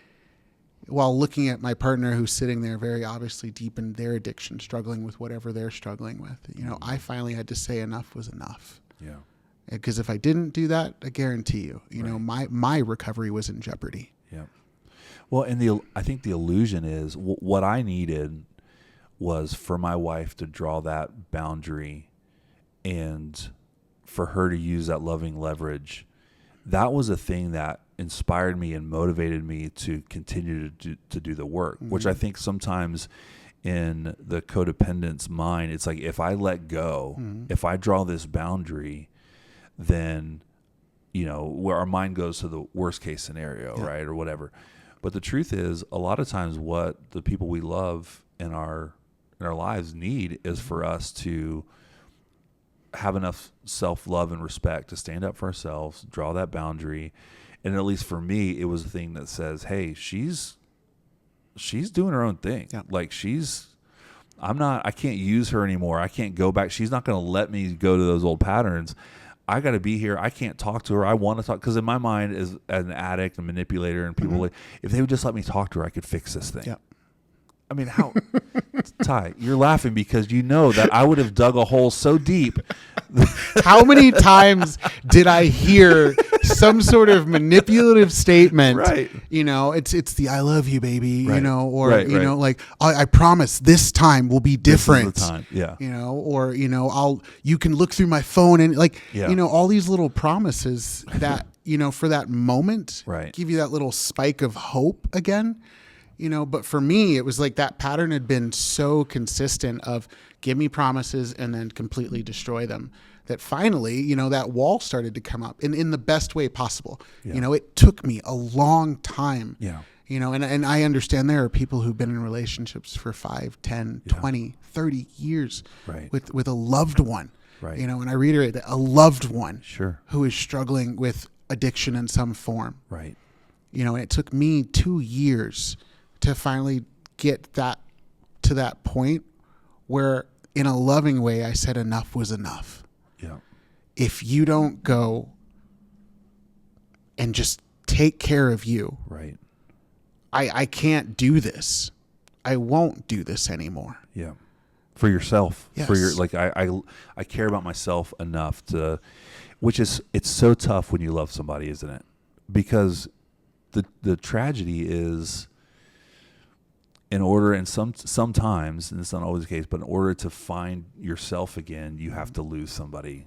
[SPEAKER 2] While looking at my partner who's sitting there very obviously deep in their addiction, struggling with whatever they're struggling with. I finally had to say enough was enough.
[SPEAKER 1] Yeah.
[SPEAKER 2] Because if I didn't do that, I guarantee you,
[SPEAKER 1] Right.
[SPEAKER 2] my recovery was in jeopardy.
[SPEAKER 1] Yeah. Well, and I think the illusion is what I needed was for my wife to draw that boundary and for her to use that loving leverage. That was a thing that inspired me and motivated me to continue to do the work, which I think sometimes in the codependent's mind, it's like, if I let go, if I draw this boundary, then, where our mind goes to the worst case scenario, right? Or whatever. But the truth is, a lot of times what the people we love in our lives need is for us to have enough self-love and respect to stand up for ourselves, draw that boundary. And at least for me, it was a thing that says, hey, she's doing her own thing.
[SPEAKER 2] Yeah.
[SPEAKER 1] Like I can't use her anymore. I can't go back. She's not going to let me go to those old patterns. I got to be here. I can't talk to her. I want to talk. Because in my mind, as an addict and manipulator and people, if they would just let me talk to her, I could fix this thing.
[SPEAKER 2] Yeah.
[SPEAKER 1] I mean, how, Ty, you're laughing because you know that I would have dug a hole so deep.
[SPEAKER 2] How many times did I hear some sort of manipulative statement?
[SPEAKER 1] Right.
[SPEAKER 2] It's the "I love you, baby,"
[SPEAKER 1] Right.
[SPEAKER 2] or
[SPEAKER 1] Right,
[SPEAKER 2] like I promise this time will be different.
[SPEAKER 1] This is the time. Yeah.
[SPEAKER 2] Or you can look through my phone and all these little promises that for that moment,
[SPEAKER 1] Right.
[SPEAKER 2] give you that little spike of hope again. But for me, it was like that pattern had been so consistent of give me promises and then completely destroy them that finally, that wall started to come up in the best way possible.
[SPEAKER 1] Yeah.
[SPEAKER 2] It took me a long time,
[SPEAKER 1] Yeah.
[SPEAKER 2] and I understand there are people who've been in relationships for 5, 10, 20, 30 years
[SPEAKER 1] Right.
[SPEAKER 2] with a loved one,
[SPEAKER 1] Right.
[SPEAKER 2] and I reiterate that a loved one
[SPEAKER 1] Sure.
[SPEAKER 2] who is struggling with addiction in some form,
[SPEAKER 1] Right.
[SPEAKER 2] and it took me 2 years to finally get that to that point where in a loving way, I said enough was enough.
[SPEAKER 1] Yeah.
[SPEAKER 2] If you don't go and just take care of you,
[SPEAKER 1] Right.
[SPEAKER 2] I can't do this. I won't do this anymore.
[SPEAKER 1] Yeah. For yourself.
[SPEAKER 2] Yes.
[SPEAKER 1] For your, like, I care about myself enough it's so tough when you love somebody, isn't it? Because the tragedy is, and sometimes, and it's not always the case, but in order to find yourself again, you have to lose somebody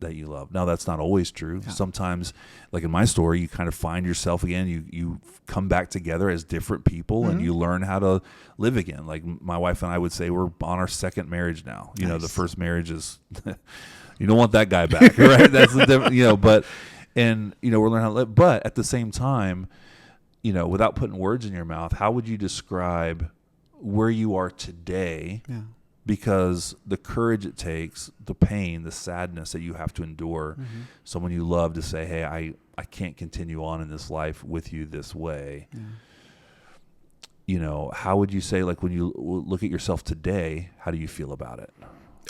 [SPEAKER 1] that you love. Now, that's not always true. Yeah. Sometimes, like in my story, you kind of find yourself again. You come back together as different people, and you learn how to live again. Like my wife and I would say, we're on our second marriage now.
[SPEAKER 2] Nice.
[SPEAKER 1] The first marriage is, you don't want that guy back, right? That's the different, but we're learning how to live. But at the same time, without putting words in your mouth, how would you describe where you are today?
[SPEAKER 2] Yeah.
[SPEAKER 1] Because the courage it takes, the pain, the sadness that you have to endure, someone you love to say, hey, I can't continue on in this life with you this way. Yeah. How would you say, like, when you look at yourself today, how do you feel about it?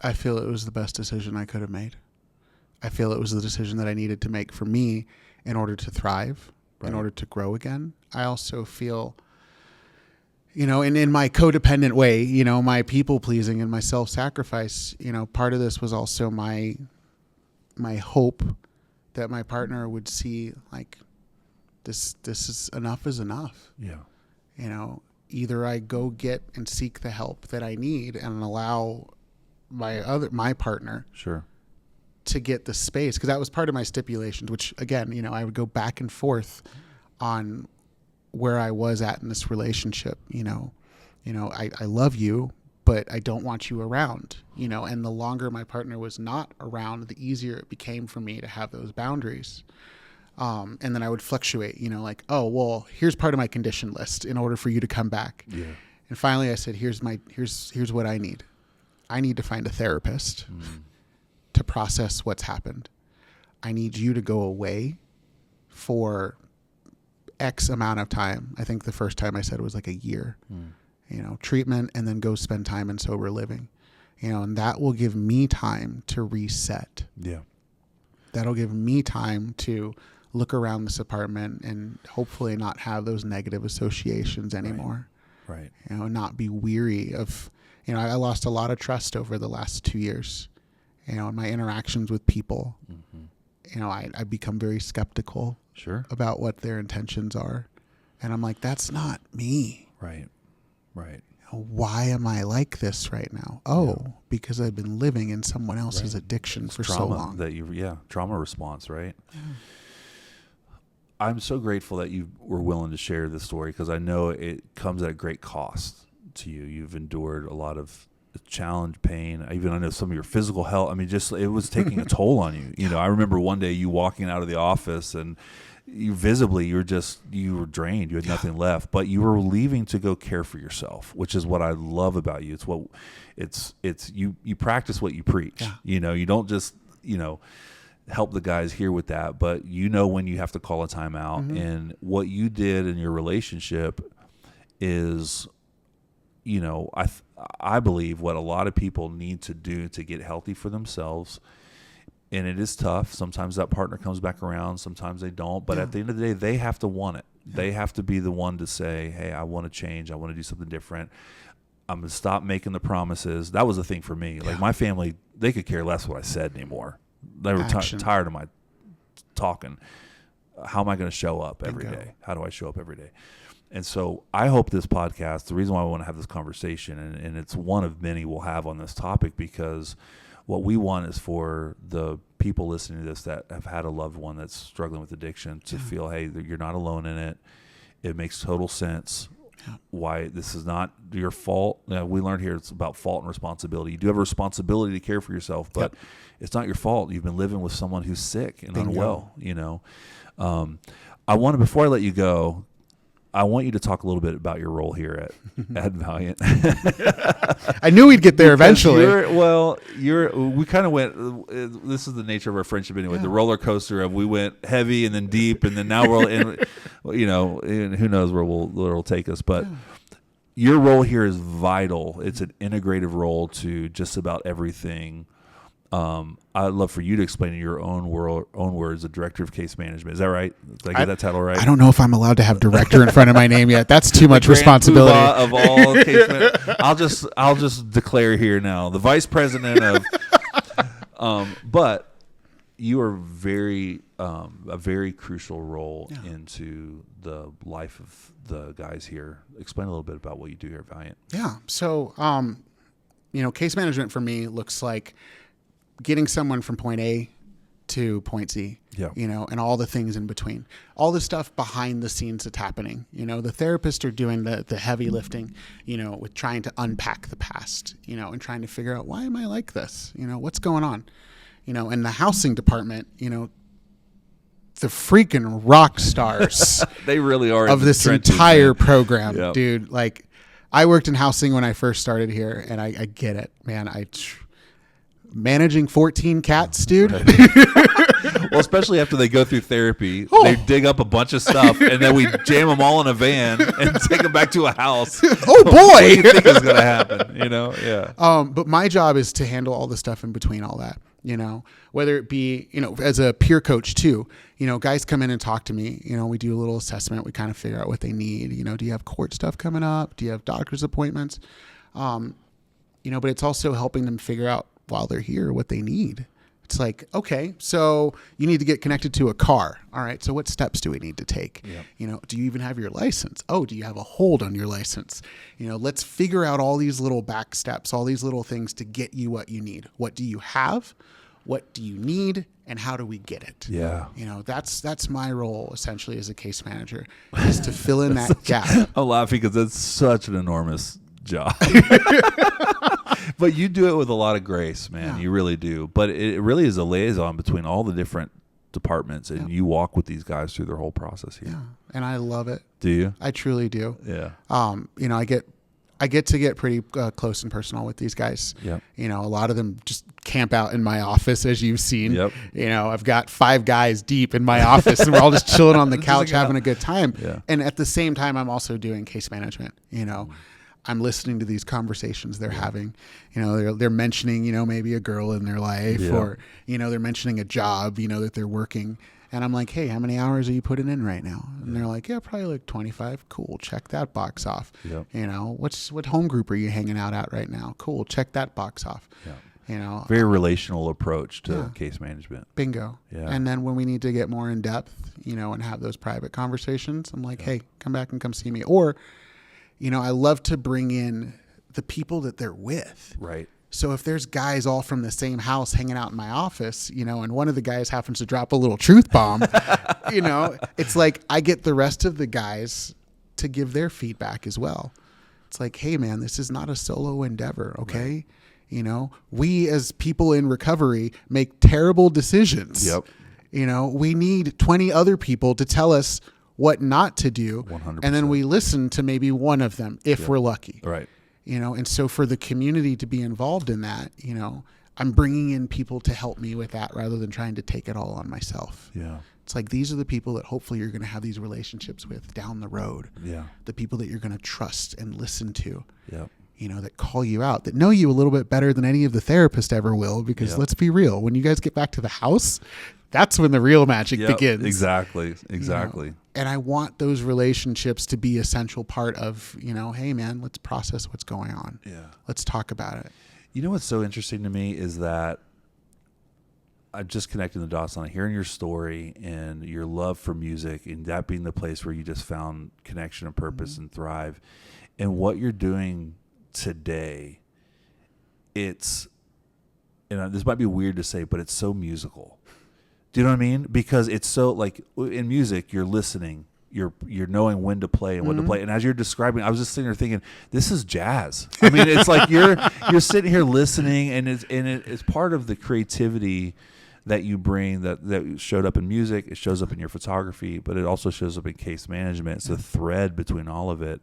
[SPEAKER 2] I feel it was the best decision I could have made. I feel it was the decision that I needed to make for me in order to thrive. Right. In order to grow again. I also feel, in my codependent way, my people pleasing and my self-sacrifice, part of this was also my hope that my partner would see, like, this is enough is enough.
[SPEAKER 1] Yeah.
[SPEAKER 2] Either I go get and seek the help that I need and allow my partner.
[SPEAKER 1] Sure.
[SPEAKER 2] To get the space, because that was part of my stipulations, which again, I would go back and forth on where I was at in this relationship. I love you, but I don't want you around, and the longer my partner was not around, the easier it became for me to have those boundaries. And then I would fluctuate, like, oh, well, here's part of my condition list in order for you to come back.
[SPEAKER 1] Yeah.
[SPEAKER 2] And finally I said, here's what I need. I need to find a therapist. To process what's happened. I need you to go away for X amount of time. I think the first time I said it was like a year, treatment, and then go spend time in sober living. and that will give me time to reset.
[SPEAKER 1] Yeah.
[SPEAKER 2] That'll give me time to look around this apartment and hopefully not have those negative associations anymore.
[SPEAKER 1] Right.
[SPEAKER 2] Not be weary of, I lost a lot of trust over the last 2 years, in my interactions with people. I become very skeptical about what their intentions are. And I'm like, that's not me.
[SPEAKER 1] Right.
[SPEAKER 2] Why am I like this right now? Because I've been living in someone else's addiction for so long.
[SPEAKER 1] Trauma response, right? Yeah. I'm so grateful that you were willing to share this story, because I know it comes at a great cost to you. You've endured a lot of challenge, pain. I know some of your physical health. It was taking a toll on you. I remember one day you walking out of the office and you were drained. You had nothing left, but you were leaving to go care for yourself, which is what I love about you. You practice what you preach. Yeah. You don't just, help the guys here with that, but when you have to call a timeout. And what you did in your relationship is, I believe what a lot of people need to do to get healthy for themselves. And it is tough. Sometimes that partner comes back around. Sometimes they don't. But at the end of the day, they have to want it. Yeah. They have to be the one to say, hey, I want to change. I want to do something different. I'm going to stop making the promises. That was the thing for me. Yeah. Like my family, they could care less what I said anymore. They were tired of my talking. How am I going to show up every day? How do I show up every day? And so I hope this podcast, the reason why I want to have this conversation, and it's one of many we'll have on this topic, because what we want is for the people listening to this that have had a loved one that's struggling with addiction to feel, hey, you're not alone in it. It makes total sense. Why this is not your fault. We learned here it's about fault and responsibility. You do have a responsibility to care for yourself, but it's not your fault. You've been living with someone who's sick and unwell. I want to, before I let you go, I want you to talk a little bit about your role here at Valiant.
[SPEAKER 2] I knew we'd get there eventually.
[SPEAKER 1] We kind of went, this is the nature of our friendship anyway, the roller coaster of we went heavy and then deep, and then now we're in, and who knows where it'll take us. But your role here is vital. It's an integrative role to just about everything. I'd love for you to explain in your own words, the director of case management. Is that right? Did I get that title right?
[SPEAKER 2] I don't know if I'm allowed to have director in front of my name yet. That's too much responsibility.
[SPEAKER 1] Of all case management. I'll just declare here now, the vice president of. But you are a very crucial role into the life of the guys here. Explain a little bit about what you do here at Valiant.
[SPEAKER 2] Yeah. So, case management for me looks like getting someone from point A to point Z, and all the things in between, all the stuff behind the scenes that's happening. The therapists are doing the heavy lifting, with trying to unpack the past, and trying to figure out, why am I like this? What's going on? In the housing department, the freaking rock stars
[SPEAKER 1] they really are
[SPEAKER 2] of this entire program, dude. Like, I worked in housing when I first started here, and I get it, man. Managing 14 cats, dude.
[SPEAKER 1] Right. Well, especially after they go through therapy, they dig up a bunch of stuff, and then we jam them all in a van and take them back to a house.
[SPEAKER 2] Oh boy!
[SPEAKER 1] What do you think is going to happen? Yeah.
[SPEAKER 2] But my job is to handle all the stuff in between all that. Whether it be, as a peer coach too. Guys come in and talk to me. We do a little assessment. We kind of figure out what they need. Do you have court stuff coming up? Do you have doctor's appointments? But it's also helping them figure out, while they're here, what they need. It's like, okay, so you need to get connected to a car. All right, so what steps do we need to take? Yep. Do you even have your license? Oh, do you have a hold on your license? Let's figure out all these little back steps, all these little things to get you what you need. What do you have? What do you need? And how do we get it?
[SPEAKER 1] Yeah.
[SPEAKER 2] That's my role essentially as a case manager, is to fill in that gap.
[SPEAKER 1] I'm laughing because it's such an enormous job. But you do it with a lot of grace, man. You really do. But it really is a liaison between all the different departments, and you walk with these guys through their whole process here.
[SPEAKER 2] Yeah, and I love it.
[SPEAKER 1] Do you?
[SPEAKER 2] I truly do.
[SPEAKER 1] Yeah.
[SPEAKER 2] I get to get pretty close and personal with these guys.
[SPEAKER 1] Yep.
[SPEAKER 2] A lot of them just camp out in my office, as you've seen.
[SPEAKER 1] Yep.
[SPEAKER 2] I've got 5 guys deep in my office, and we're all just chilling on the couch having a good time.
[SPEAKER 1] Yeah.
[SPEAKER 2] And at the same time, I'm also doing case management. I'm listening to these conversations they're having. You know, they're mentioning, you know, maybe a girl in their life or, you know, they're mentioning a job, you know, that they're working. And I'm like, hey, how many hours are you putting in right now? And they're like, yeah, probably like 25. Cool. Check that box off.
[SPEAKER 1] Yep.
[SPEAKER 2] You know, what home group are you hanging out at right now? Cool. Check that box off.
[SPEAKER 1] Yeah.
[SPEAKER 2] You know,
[SPEAKER 1] Very relational approach to case management.
[SPEAKER 2] Bingo.
[SPEAKER 1] Yeah.
[SPEAKER 2] And then when we need to get more in depth, you know, and have those private conversations, I'm like, hey, come back and come see me. Or, you know, I love to bring in the people that they're with.
[SPEAKER 1] Right.
[SPEAKER 2] So if there's guys all from the same house hanging out in my office, you know, and one of the guys happens to drop a little truth bomb, you know, it's like I get the rest of the guys to give their feedback as well. It's like, hey, man, this is not a solo endeavor, okay? Right. You know, we as people in recovery make terrible decisions.
[SPEAKER 1] Yep.
[SPEAKER 2] You know, we need 20 other people to tell us what not to do.
[SPEAKER 1] 100%.
[SPEAKER 2] And then we listen to maybe one of them if we're lucky.
[SPEAKER 1] Right.
[SPEAKER 2] You know, and so for the community to be involved in that, you know, I'm bringing in people to help me with that rather than trying to take it all on myself.
[SPEAKER 1] Yeah.
[SPEAKER 2] It's like these are the people that hopefully you're going to have these relationships with down the road.
[SPEAKER 1] Yeah.
[SPEAKER 2] The people that you're going to trust and listen to.
[SPEAKER 1] Yep.
[SPEAKER 2] You know, that call you out, that know you a little bit better than any of the therapists ever will, because let's be real, when you guys get back to the house, that's when the real magic begins.
[SPEAKER 1] Exactly.
[SPEAKER 2] You know? And I want those relationships to be an essential part of, you know, hey man, let's process what's going on.
[SPEAKER 1] Yeah.
[SPEAKER 2] Let's talk about it.
[SPEAKER 1] You know what's so interesting to me is that I'm just connecting the dots on it, hearing your story and your love for music and that being the place where you just found connection and purpose and thrive. And what you're doing today, it's, and this might be weird to say, but it's so musical. Do you know what I mean? Because it's so, like, in music, you're listening, you're knowing when to play and when to play. And as you're describing, I was just sitting there thinking, this is jazz. I mean, it's like you're sitting here listening, and it's part of the creativity that you bring that showed up in music. It shows up in your photography, but it also shows up in case management. It's the thread between all of it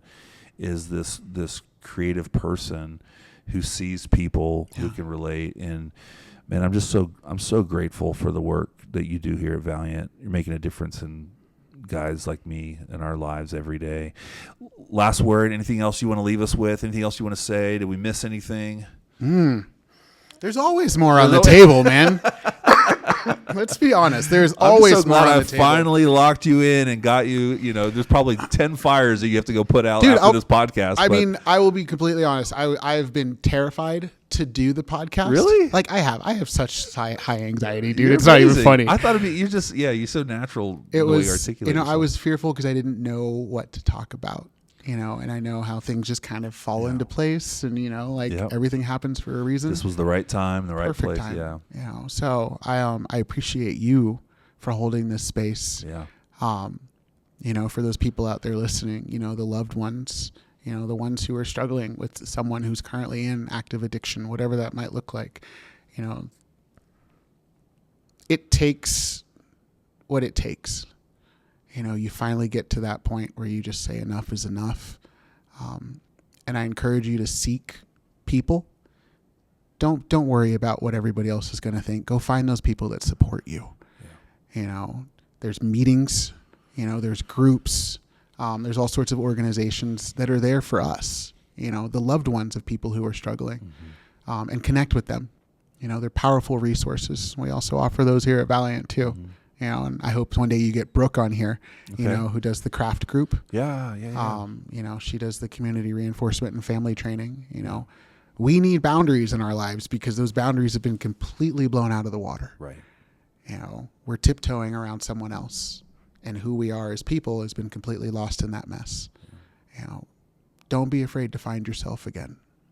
[SPEAKER 1] is this creative person who sees people who can relate. And man, I'm so grateful for the work that you do here at Valiant. You're making a difference in guys like me in our lives every day. Last word, anything else you want to leave us with? Anything else you want to say? Did we miss anything?
[SPEAKER 2] There's always more on the table, man. Let's be honest. There's always more on the table.
[SPEAKER 1] I finally locked you in and got you. You know, there's probably 10 fires that you have to go put out after this podcast.
[SPEAKER 2] I mean, I will be completely honest. I've been terrified to do the podcast.
[SPEAKER 1] Really?
[SPEAKER 2] Like I have such high anxiety, dude. It's amazing. Not even funny.
[SPEAKER 1] I thought it'd be, you're so natural.
[SPEAKER 2] It was,
[SPEAKER 1] articulate.
[SPEAKER 2] you know, I was fearful because I didn't know what to talk about. You know, and I know how things just kind of fall into place, and you know, like everything happens for a reason.
[SPEAKER 1] This was the right time, the right
[SPEAKER 2] Perfect
[SPEAKER 1] place.
[SPEAKER 2] Time.
[SPEAKER 1] Yeah.
[SPEAKER 2] You know, so I appreciate you for holding this space.
[SPEAKER 1] Yeah.
[SPEAKER 2] You know, for those people out there listening, you know, the loved ones, you know, the ones who are struggling with someone who's currently in active addiction, whatever that might look like, you know, it takes what it takes. You know, you finally get to that point where you just say enough is enough. And I encourage you to seek people. Don't worry about what everybody else is going to think. Go find those people that support you. Yeah. You know, there's meetings, you know, there's groups, there's all sorts of organizations that are there for us, you know, the loved ones of people who are struggling, and connect with them. You know, they're powerful resources. We also offer those here at Valiant too. You know, and I hope one day you get Brooke on here, you know, who does the craft group.
[SPEAKER 1] Yeah.
[SPEAKER 2] You know, she does the community reinforcement and family training. You know, we need boundaries in our lives because those boundaries have been completely blown out of the water.
[SPEAKER 1] Right.
[SPEAKER 2] You know, we're tiptoeing around someone else, and who we are as people has been completely lost in that mess. You know, don't be afraid to find yourself again.